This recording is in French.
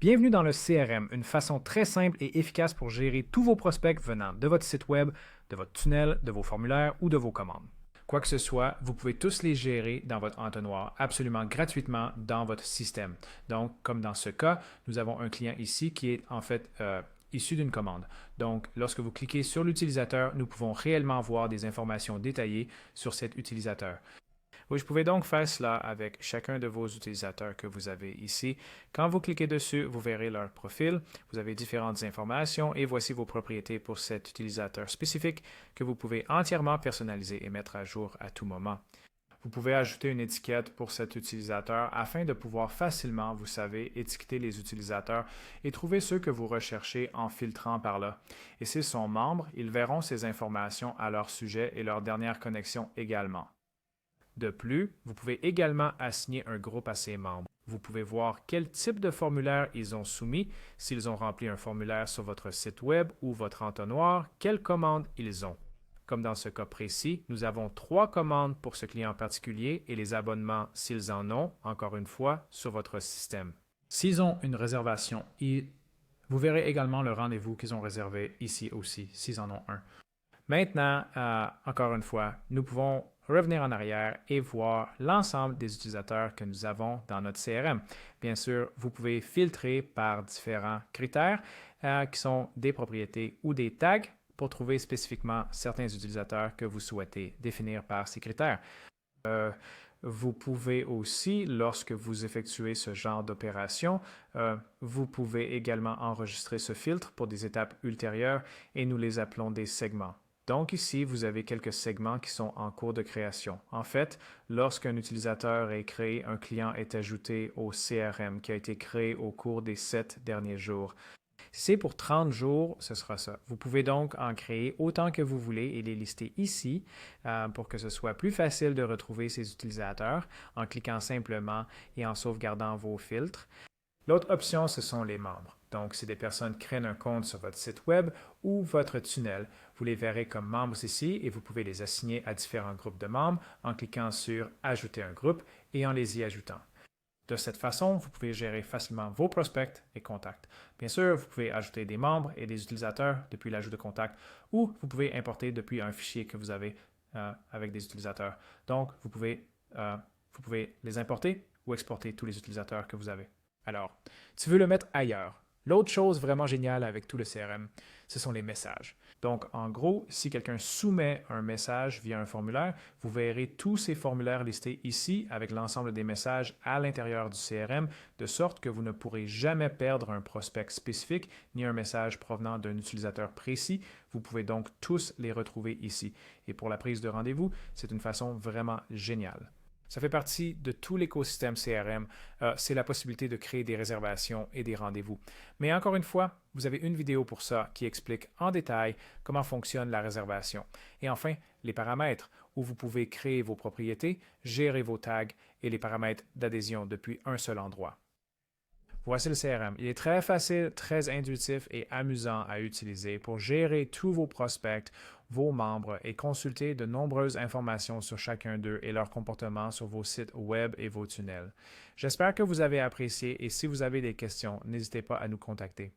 Bienvenue dans le CRM, une façon très simple et efficace pour gérer tous vos prospects venant de votre site web, de votre tunnel, de vos formulaires ou de vos commandes. Quoi que ce soit, vous pouvez tous les gérer dans votre entonnoir absolument gratuitement dans votre système. Donc, comme dans ce cas, nous avons un client ici qui est en fait issu d'une commande. Donc, lorsque vous cliquez sur l'utilisateur, nous pouvons réellement voir des informations détaillées sur cet utilisateur. Oui, je pouvais donc faire cela avec chacun de vos utilisateurs que vous avez ici. Quand vous cliquez dessus, vous verrez leur profil. Vous avez différentes informations et voici vos propriétés pour cet utilisateur spécifique que vous pouvez entièrement personnaliser et mettre à jour à tout moment. Vous pouvez ajouter une étiquette pour cet utilisateur afin de pouvoir facilement, vous savez, étiqueter les utilisateurs et trouver ceux que vous recherchez en filtrant par là. Et s'ils sont membres, ils verront ces informations à leur sujet et leur dernière connexion également. De plus, vous pouvez également assigner un groupe à ces membres. Vous pouvez voir quel type de formulaire ils ont soumis, s'ils ont rempli un formulaire sur votre site web ou votre entonnoir, quelles commandes ils ont. Comme dans ce cas précis, nous avons 3 commandes pour ce client particulier et les abonnements, s'ils en ont, encore une fois, sur votre système. S'ils ont une réservation, vous verrez également le rendez-vous qu'ils ont réservé ici aussi, s'ils en ont un. Maintenant, encore une fois, nous pouvons revenir en arrière et voir l'ensemble des utilisateurs que nous avons dans notre CRM. Bien sûr, vous pouvez filtrer par différents critères qui sont des propriétés ou des tags pour trouver spécifiquement certains utilisateurs que vous souhaitez définir par ces critères. Vous pouvez aussi, lorsque vous effectuez ce genre d'opération, vous pouvez également enregistrer ce filtre pour des étapes ultérieures et nous les appelons des segments. Donc ici, vous avez quelques segments qui sont en cours de création. En fait, lorsqu'un utilisateur est créé, un client est ajouté au CRM qui a été créé au cours des 7 derniers jours. Si c'est pour 30 jours, ce sera ça. Vous pouvez donc en créer autant que vous voulez et les lister ici pour que ce soit plus facile de retrouver ces utilisateurs en cliquant simplement et en sauvegardant vos filtres. L'autre option, ce sont les membres. Donc, si des personnes créent un compte sur votre site web ou votre tunnel, vous les verrez comme membres ici et vous pouvez les assigner à différents groupes de membres en cliquant sur « Ajouter un groupe » et en les y ajoutant. De cette façon, vous pouvez gérer facilement vos prospects et contacts. Bien sûr, vous pouvez ajouter des membres et des utilisateurs depuis l'ajout de contacts ou vous pouvez importer depuis un fichier que vous avez avec des utilisateurs. Donc, vous pouvez les importer ou exporter tous les utilisateurs que vous avez. Alors, tu veux le mettre ailleurs. L'autre chose vraiment géniale avec tout le CRM, ce sont les messages. Donc, en gros, si quelqu'un soumet un message via un formulaire, vous verrez tous ces formulaires listés ici avec l'ensemble des messages à l'intérieur du CRM, de sorte que vous ne pourrez jamais perdre un prospect spécifique ni un message provenant d'un utilisateur précis. Vous pouvez donc tous les retrouver ici. Et pour la prise de rendez-vous, c'est une façon vraiment géniale. Ça fait partie de tout l'écosystème CRM. C'est la possibilité de créer des réservations et des rendez-vous. Mais encore une fois, vous avez une vidéo pour ça qui explique en détail comment fonctionne la réservation. Et enfin, les paramètres, où vous pouvez créer vos propriétés, gérer vos tags et les paramètres d'adhésion depuis un seul endroit. Voici le CRM. Il est très facile, très intuitif et amusant à utiliser pour gérer tous vos prospects, vos membres et consulter de nombreuses informations sur chacun d'eux et leur comportement sur vos sites web et vos tunnels. J'espère que vous avez apprécié et si vous avez des questions, n'hésitez pas à nous contacter.